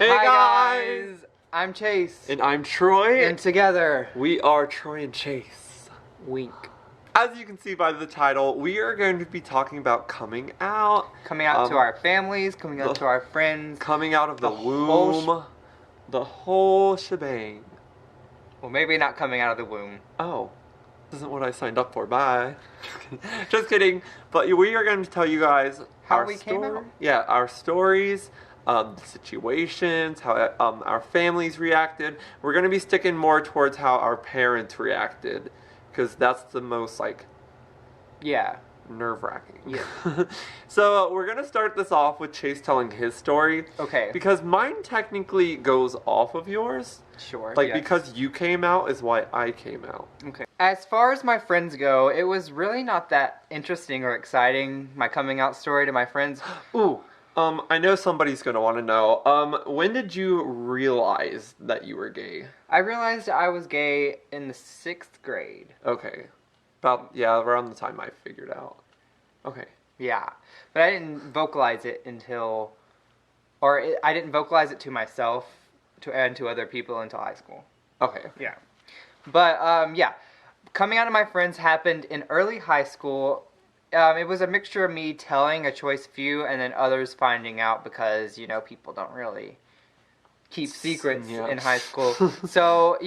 Hey Hi guys! I'm Chase. And I'm Troy. And together, we are Troy and Chase. Wink. As you can see by the title, we are going to be talking about coming out. Coming out to our families, coming out to our friends. Coming out of the womb. The whole shebang. Well, maybe not coming out of the womb. Oh. This isn't what I signed up for. Bye. Just kidding. But we are going to tell you guys how we came out. Yeah, our stories. The situations, how our families reacted. We're going to be sticking more towards how our parents reacted, because that's the most, nerve-wracking. Yeah. So we're going to start this off with Chase telling his story. Okay. Because mine technically goes off of yours. Sure. Because you came out is why I came out. Okay. As far as my friends go, it was really not that interesting or exciting, my coming out story to my friends. Ooh. I know somebody's going to want to know. When did you realize that you were gay? I realized I was gay in the 6th grade. Okay. Around the time I figured out. Okay. Yeah. But I didn't vocalize it I didn't vocalize it to myself and to other people until high school. Okay. Yeah. But, coming out to my friends happened in early high school. It was a mixture of me telling a choice few and then others finding out because, people don't really keep secrets in high school. So,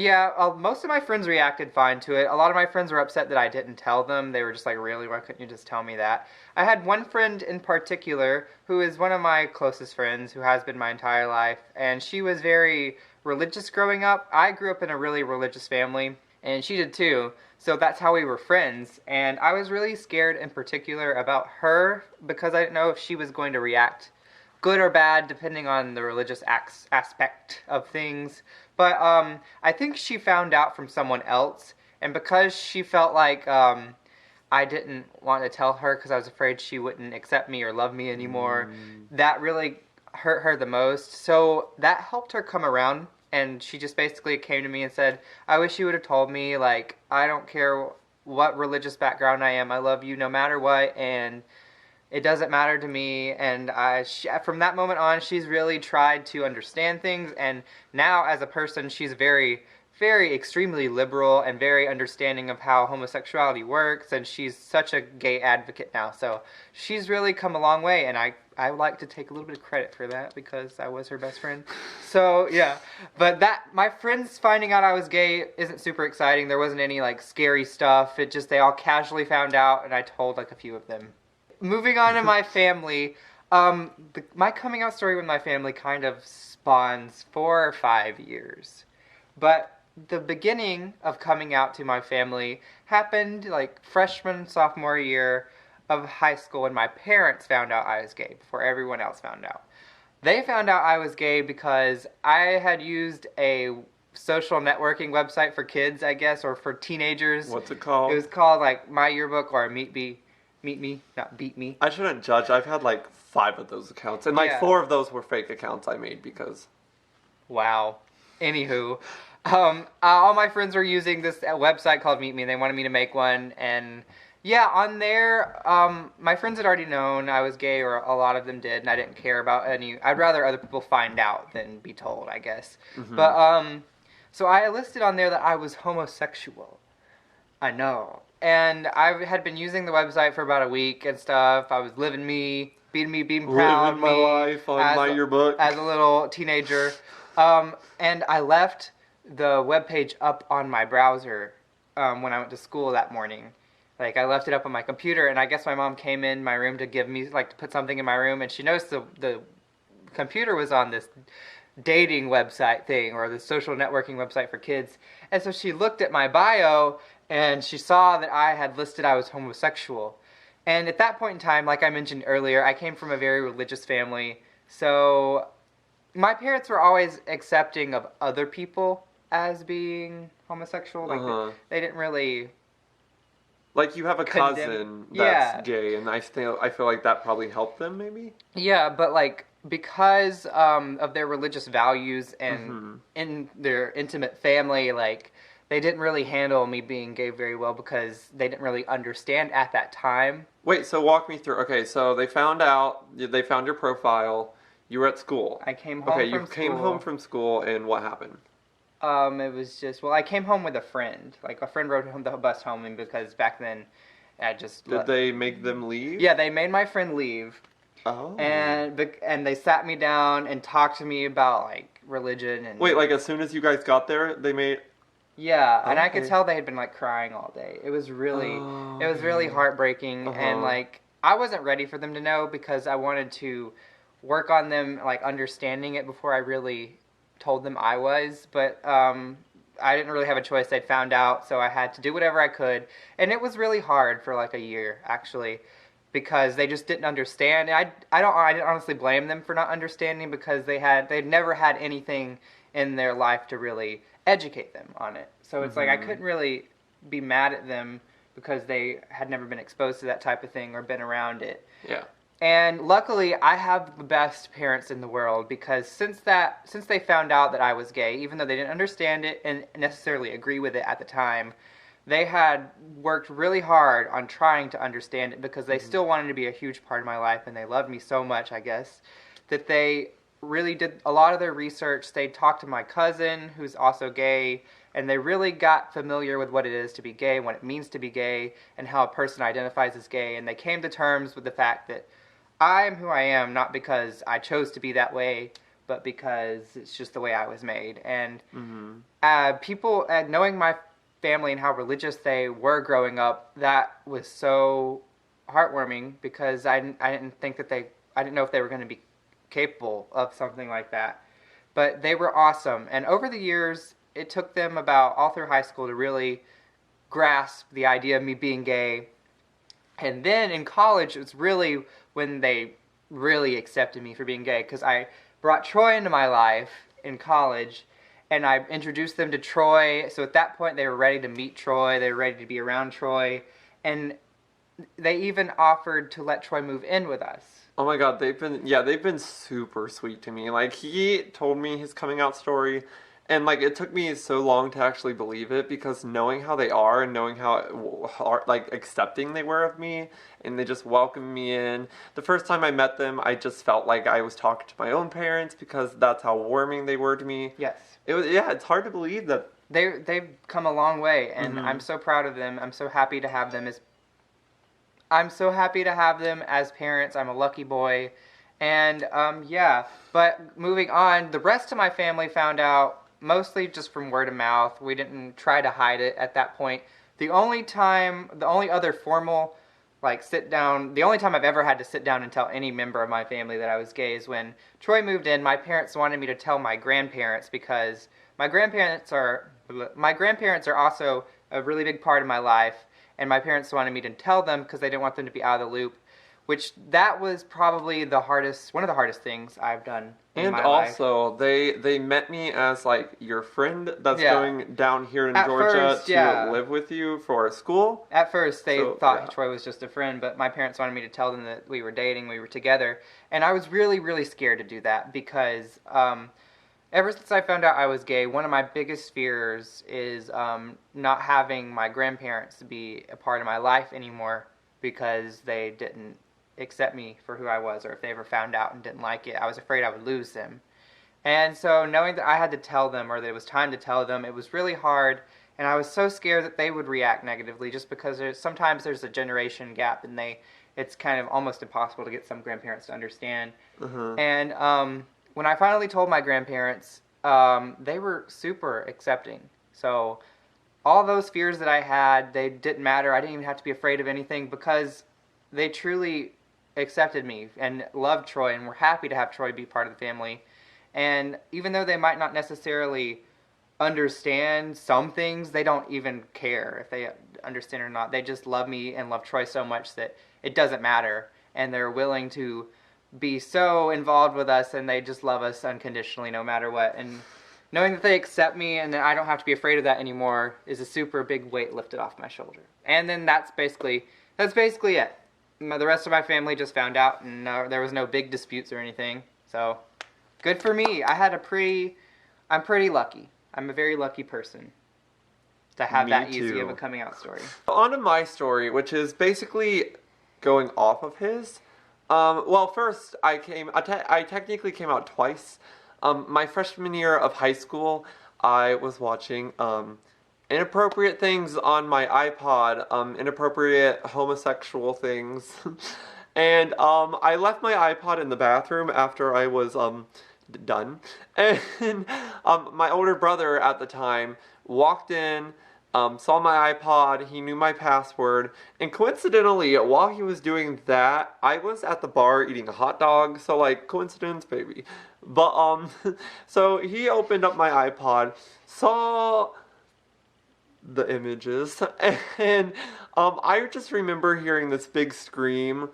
most of my friends reacted fine to it. A lot of my friends were upset that I didn't tell them. They were just like, really? Why couldn't you just tell me that? I had one friend in particular who is one of my closest friends who has been my entire life. And she was very religious growing up. I grew up in a really religious family. And she did too. So that's how we were friends. And I was really scared in particular about her because I didn't know if she was going to react good or bad depending on the religious aspect of things. But I think she found out from someone else. And because she felt like I didn't want to tell her because I was afraid she wouldn't accept me or love me anymore, that really hurt her the most. So that helped her come around. And she just basically came to me and said, I wish you would have told me, I don't care what religious background I am. I love you no matter what, and it doesn't matter to me. And from that moment on, she's really tried to understand things. And now, as a person, she's very, very extremely liberal and very understanding of how homosexuality works. And she's such a gay advocate now. So she's really come a long way, and I like to take a little bit of credit for that because I was her best friend. So, yeah. But my friends finding out I was gay isn't super exciting. There wasn't any, scary stuff. It just, they all casually found out, and I told, a few of them. Moving on to my family, my coming out story with my family kind of spawns 4 or 5 years. But the beginning of coming out to my family happened, freshman, sophomore year of high school when my parents found out I was gay before everyone else found out. They found out I was gay because I had used a social networking website for kids, I guess, or for teenagers. What's it called? It was called My Yearbook or Meet Me, not Beat Me. I shouldn't judge. I've had 5 of those accounts, and 4 of those were fake accounts I made because. Wow. Anywho, all my friends were using this website called Meet Me, and they wanted me to make one, and yeah, on there, my friends had already known I was gay, or a lot of them did, and I didn't care about any. I'd rather other people find out than be told, I guess. Mm-hmm. But, so I listed on there that I was homosexual. I know. And I had been using the website for about a week and stuff. I was living proud living my life on My Yearbook. As a little teenager. And I left the webpage up on my browser when I went to school that morning. I left it up on my computer, and I guess my mom came in my room to give me, to put something in my room, and she noticed the computer was on this dating website thing, or the social networking website for kids. And so she looked at my bio, and she saw that I had listed I was homosexual. And at that point in time, like I mentioned earlier, I came from a very religious family, so my parents were always accepting of other people as being homosexual. They didn't really. You have a cousin that's gay, and I feel like that probably helped them, maybe? Yeah, but, because of their religious values and in their intimate family, they didn't really handle me being gay very well because they didn't really understand at that time. Wait, so walk me through. Okay, so they found your profile. You were at school. I came home Okay, from you school. came home from school, and what happened? It was just, well, I came home with a friend. Like, a friend rode the bus home, and because back then I just... Did they make them leave? Yeah, they made my friend leave. Oh. And they sat me down and talked to me about, like, religion and... Wait, like, as soon as you guys got there, they made... Yeah, and I Okay. could tell they had been, like, crying all day. It was really heartbreaking, and, like, I wasn't ready for them to know because I wanted to work on them, like, understanding it before I really told them I was, but I didn't really have a choice. They'd found out, so I had to do whatever I could, and it was really hard for, like, a year, actually, because they just didn't understand. I didn't honestly blame them for not understanding because they'd never had anything in their life to really educate them on it. So it's like I couldn't really be mad at them because they had never been exposed to that type of thing or been around it. Yeah. And luckily, I have the best parents in the world because since they found out that I was gay, even though they didn't understand it and necessarily agree with it at the time, they had worked really hard on trying to understand it because they still wanted to be a huge part of my life, and they loved me so much, I guess, that they really did a lot of their research. They talked to my cousin, who's also gay, and they really got familiar with what it is to be gay, what it means to be gay, and how a person identifies as gay, and they came to terms with the fact that I am who I am, not because I chose to be that way, but because it's just the way I was made. And people, knowing my family and how religious they were growing up, that was so heartwarming because I didn't think that I didn't know if they were going to be capable of something like that. But they were awesome. And over the years, it took them about all through high school to really grasp the idea of me being gay. And then in college, it's really when they really accepted me for being gay, because I brought Troy into my life in college, and I introduced them to Troy. So at that point, they were ready to meet Troy. They were ready to be around Troy. And they even offered to let Troy move in with us. Oh my God, they've been super sweet to me. Like, he told me his coming out story, and like it took me so long to actually believe it because knowing how they are and knowing how like accepting they were of me, and they just welcomed me in. The first time I met them, I just felt like I was talking to my own parents because that's how warming they were to me. Yes. It's hard to believe that they've come a long way, and I'm so proud of them. I'm so happy to have them as parents. I'm a lucky boy. And, but moving on, the rest of my family found out mostly just from word of mouth. We didn't try to hide it at that point. The only other formal, like, the only time I've ever had to sit down and tell any member of my family that I was gay is when Troy moved in. My parents wanted me to tell my grandparents because my grandparents are also a really big part of my life. And my parents wanted me to tell them because they didn't want them to be out of the loop, which that was probably one of the hardest things I've done in my life. And also, they met me as, like, your friend that's going down here in Georgia to live with you for school. At first, they thought Troy was just a friend, but my parents wanted me to tell them that we were dating, we were together. And I was really, really scared to do that because ever since I found out I was gay, one of my biggest fears is not having my grandparents be a part of my life anymore because they didn't accept me for who I was, or if they ever found out and didn't like it, I was afraid I would lose them. And so knowing that I had to tell them, or that it was time to tell them, it was really hard, and I was so scared that they would react negatively just because sometimes there's a generation gap, and it's kind of almost impossible to get some grandparents to understand. And when I finally told my grandparents, they were super accepting. So all those fears that I had, they didn't matter. I didn't even have to be afraid of anything because they truly accepted me and loved Troy and were happy to have Troy be part of the family. And even though they might not necessarily understand some things, they don't even care if they understand or not. They just love me and love Troy so much that it doesn't matter. And they're willing to be so involved with us, and they just love us unconditionally no matter what. And knowing that they accept me and that I don't have to be afraid of that anymore is a super big weight lifted off my shoulder. And then that's basically it. The rest of my family just found out, and there was no big disputes or anything. So, good for me. I'm pretty lucky. I'm a very lucky person to have that easy of a coming out story. On to my story, which is basically going off of his. Well, first I technically came out twice. My freshman year of high school, I was watching inappropriate things on my iPod, inappropriate homosexual things, and I left my iPod in the bathroom after I was done, and my older brother at the time walked in. Saw my iPod, he knew my password, and coincidentally, while he was doing that, I was at the bar eating a hot dog, so like, coincidence, baby. But, so he opened up my iPod, saw the images, and, I just remember hearing this big scream,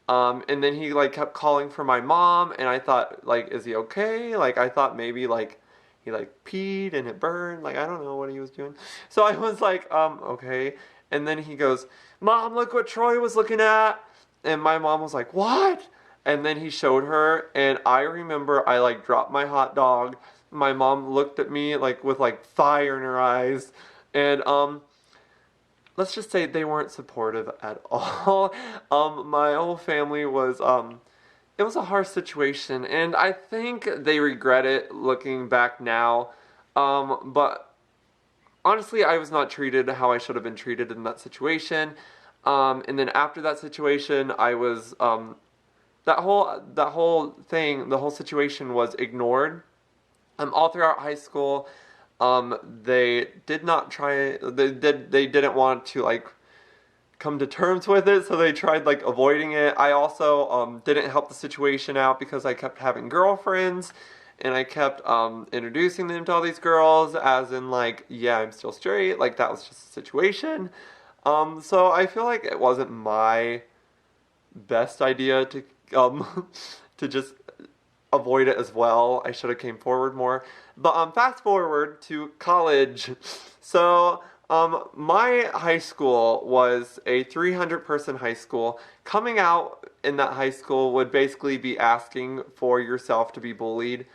and then he, like, kept calling for my mom, and I thought, like, is he okay? Like, I thought maybe, like, he like peed and it burned. Like I don't know what he was doing. So I was like, okay. And then he goes, Mom, look what Troy was looking at. And my mom was like, what? And then he showed her, and I remember I like dropped my hot dog. My mom looked at me like with like fire in her eyes, and let's just say they weren't supportive at all. My whole family was it was a harsh situation, and I think they regret it looking back now. But honestly, I was not treated how I should have been treated in that situation. And then after that situation, I was the whole situation was ignored. All throughout high school, they did not try. They didn't want to like come to terms with it, so they tried like avoiding it. I also didn't help the situation out because I kept having girlfriends, and I kept introducing them to all these girls as in like, yeah, I'm still straight, like that was just a situation. So I feel like it wasn't my best idea to to just avoid it as well. I should have came forward more. But fast forward to college. So my high school was a 300-person high school. Coming out in that high school would basically be asking for yourself to be bullied.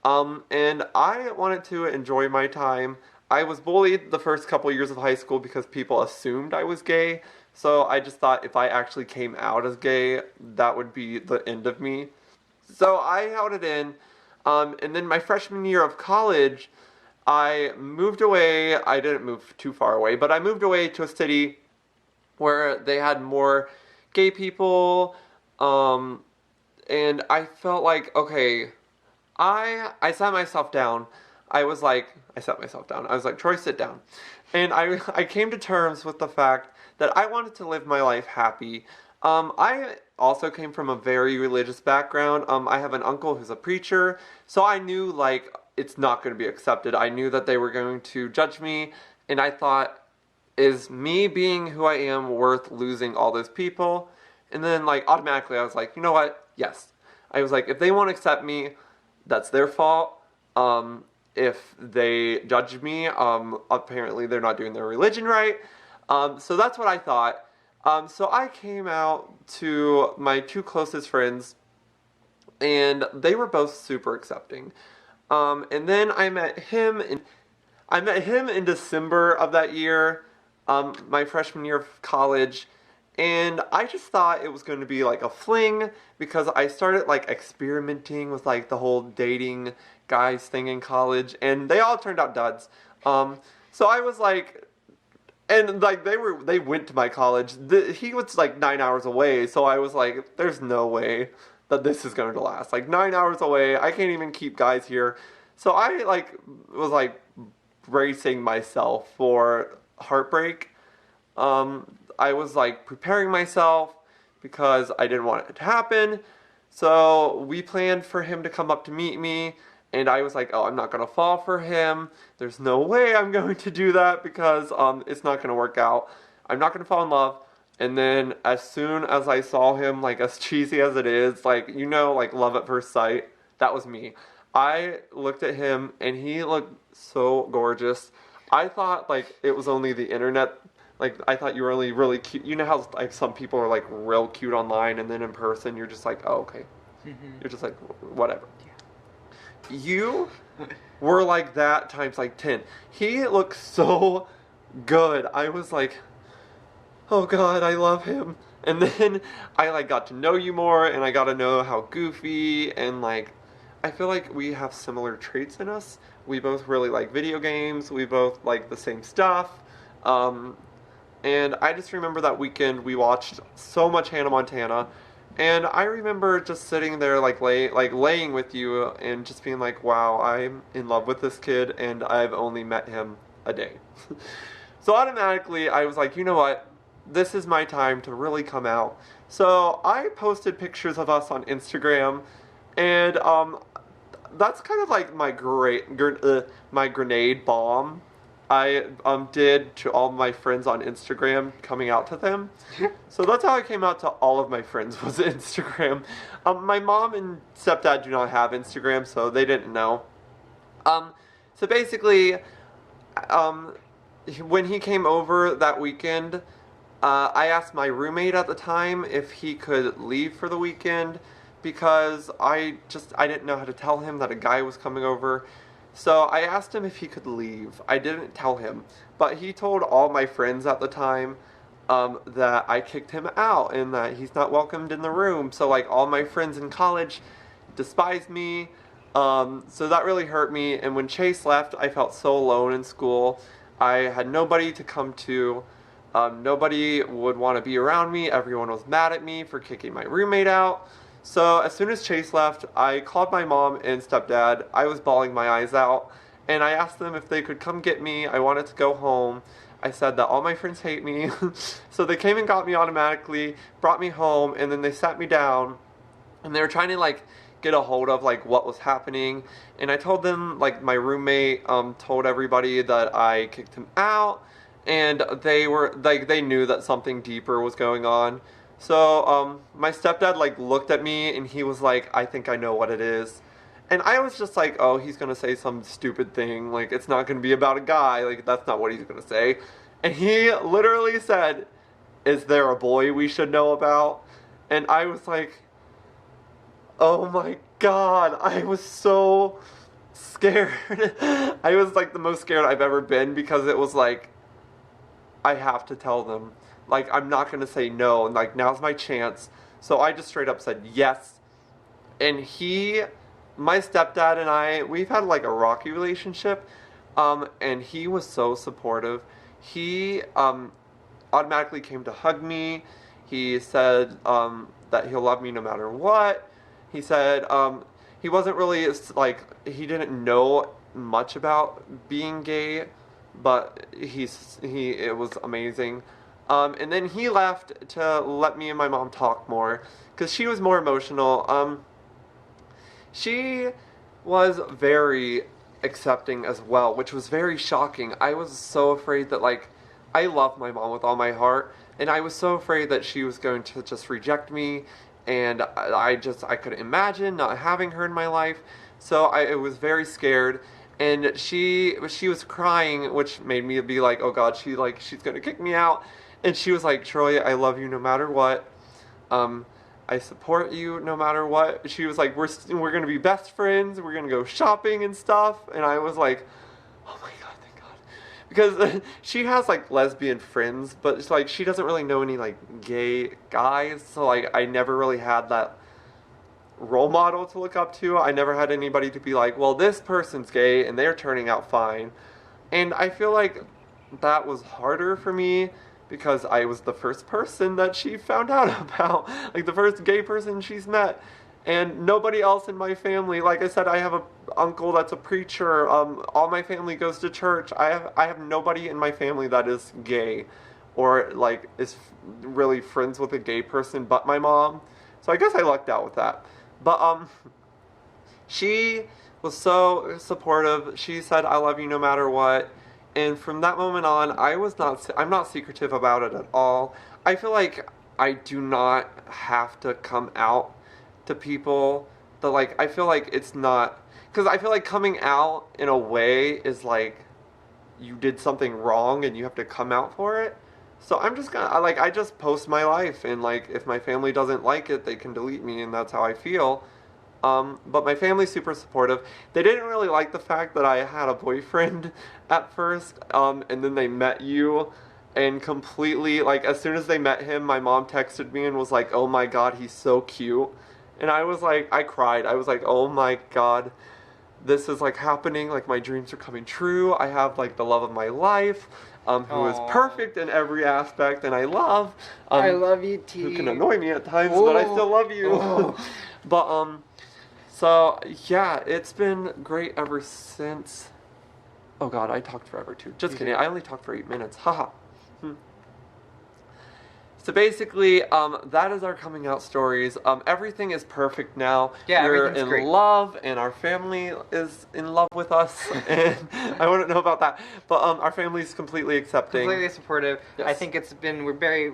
And I wanted to enjoy my time. I was bullied the first couple years of high school because people assumed I was gay. So I just thought if I actually came out as gay, that would be the end of me. So I held it in. And then my freshman year of college, I moved away. I didn't move too far away, but I moved away to a city where they had more gay people. And I felt like, okay, I sat myself down. I sat myself down. I was like, Troy, sit down. And I came to terms with the fact that I wanted to live my life happy. I also came from a very religious background. I have an uncle who's a preacher, so I knew like it's not going to be accepted. I knew that they were going to judge me, and I thought, is me being who I am worth losing all those people? And then like automatically I was like, you know what? Yes. I was like, if they won't accept me, that's their fault. If they judge me, apparently they're not doing their religion right. So that's what I thought. So I came out to my two closest friends, and they were both super accepting. And then I met him in December of that year, my freshman year of college, and I just thought it was going to be like a fling because I started like experimenting with like the whole dating guys thing in college, and they all turned out duds. So I was like, and like they went to my college. He was like 9 hours away, so I was like, there's no way that this is going to last. Like 9 hours away, I can't even keep guys here. So I like was like bracing myself for heartbreak. I was like preparing myself because I didn't want it to happen. So we planned for him to come up to meet me, and I was like, oh, I'm not going to fall for him. There's no way I'm going to do that because it's not going to work out. I'm not going to fall in love. And then as soon as I saw him, like as cheesy as it is, like, you know, like love at first sight, that was me. I looked at him and he looked so gorgeous. I thought like it was only the internet. Like I thought you were only really cute. You know how like some people are like real cute online and then in person you're just like, oh, okay. You're just like, whatever. You were like that times like 10. He looked so good. I was like, oh God, I love him. And then I like got to know you more, and I got to know how goofy and like I feel like we have similar traits in us. We both really like video games. We both like the same stuff. Um, and I just remember that weekend we watched so much Hannah Montana, and I remember just sitting there laying with you and just being like, "Wow, I'm in love with this kid, and I've only met him a day." So automatically, I was like, you know what? This is my time to really come out. So I posted pictures of us on Instagram, and that's kind of like my grenade bomb. I did to all my friends on Instagram, coming out to them. So that's how I came out to all of my friends, was Instagram. My mom and stepdad do not have Instagram, so they didn't know. So basically, um, when he came over that weekend, I asked my roommate at the time if he could leave for the weekend because I didn't know how to tell him that a guy was coming over. So I asked him if he could leave. I didn't tell him, but he told all my friends at the time that I kicked him out and that he's not welcomed in the room. So like all my friends in college despised me. So that really hurt me. And when Chase left, I felt so alone in school. I had nobody to come to. Nobody would want to be around me. Everyone was mad at me for kicking my roommate out. So as soon as Chase left, I called my mom and stepdad. I was bawling my eyes out, and I asked them if they could come get me. I wanted to go home. I said that all my friends hate me. So they came and got me automatically, brought me home, and then they sat me down, and they were trying to like get a hold of like what was happening. And I told them like my roommate told everybody that I kicked him out, and they were like they knew that something deeper was going on. So my stepdad like looked at me and he was like, I think I know what it is. And I was just like, oh, he's gonna say some stupid thing, like it's not gonna be about a guy, like that's not what he's gonna say. And he literally said, is there a boy we should know about? And I was like, oh my god, I was so scared. I was like the most scared I've ever been because it was like, I have to tell them. Like, I'm not going to say no. And, like, now's my chance. So I just straight up said yes. And my stepdad and I, we've had, like, a rocky relationship. And he was so supportive. He automatically came to hug me. He said that he'll love me no matter what. He said he wasn't really, like, he didn't know much about being gay. But it was amazing. And then he left to let me and my mom talk more because she was more emotional. She was very accepting as well, which was very shocking. I was so afraid that like I love my mom with all my heart, and I was so afraid that she was going to just reject me, and I couldn't imagine not having her in my life. So I was very scared. And she was crying, which made me be like, oh god, she's gonna kick me out. And she was like, Troy, I love you no matter what. I support you no matter what. She was like, we're gonna be best friends. We're gonna go shopping and stuff. And I was like, oh my god, thank god, because she has like lesbian friends, but it's like she doesn't really know any like gay guys. So like I never really had that role model to look up to. I never had anybody to be like, well, this person's gay and they're turning out fine. And I feel like that was harder for me because I was the first person that she found out about, like the first gay person she's met. And nobody else in my family, like I said, I have an uncle that's a preacher. All my family goes to church. I have nobody in my family that is gay or like is really friends with a gay person but my mom. So I guess I lucked out with that. But she was so supportive. She said, I love you no matter what. And from that moment on, I'm not secretive about it at all. I feel like I do not have to come out to people. I feel like it's not, because I feel like coming out in a way is like you did something wrong and you have to come out for it. So I'm just gonna, I just post my life, and like if my family doesn't like it, they can delete me, and that's how I feel. But my family's super supportive. They didn't really like the fact that I had a boyfriend at first, and then they met you, and completely, like, as soon as they met him, my mom texted me and was like, oh my god, he's so cute. And I was like, I cried. I was like, oh my god, this is like happening. Like, my dreams are coming true. I have like the love of my life, who is Aw. perfect in every aspect, and I love. I love you, T. Who can annoy me at times, but I still love you. Oh. But so yeah, it's been great ever since. Oh god, I talked forever too. Just kidding. I only talked for 8 minutes. Haha. So basically, that is our coming out stories. Everything is perfect now. Yeah, we're everything's in great. love, and our family is in love with us. And I wouldn't know about that, but our family is completely accepting. Completely supportive. Yes. I think it's been we're very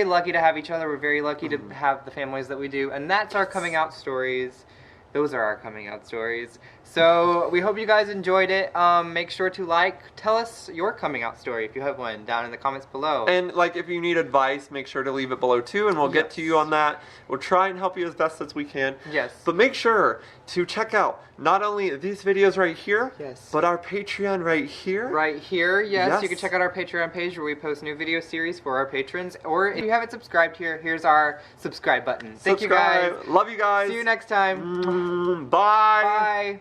lucky to have each other. We're very lucky to have the families that we do, and that's our coming out stories. Those are our coming out stories. So we hope you guys enjoyed it. Make sure to tell us your coming out story if you have one down in the comments below. And like, if you need advice, make sure to leave it below too, and we'll get to you on that. We'll try and help you as best as we can. Yes. But make sure to check out not only these videos right here, Yes. but our Patreon right here. Right here, yes. Yes. You can check out our Patreon page where we post new video series for our patrons. Or if you haven't subscribed here, here's our subscribe button. Thank you guys. Love you guys. See you next time. Bye. Bye.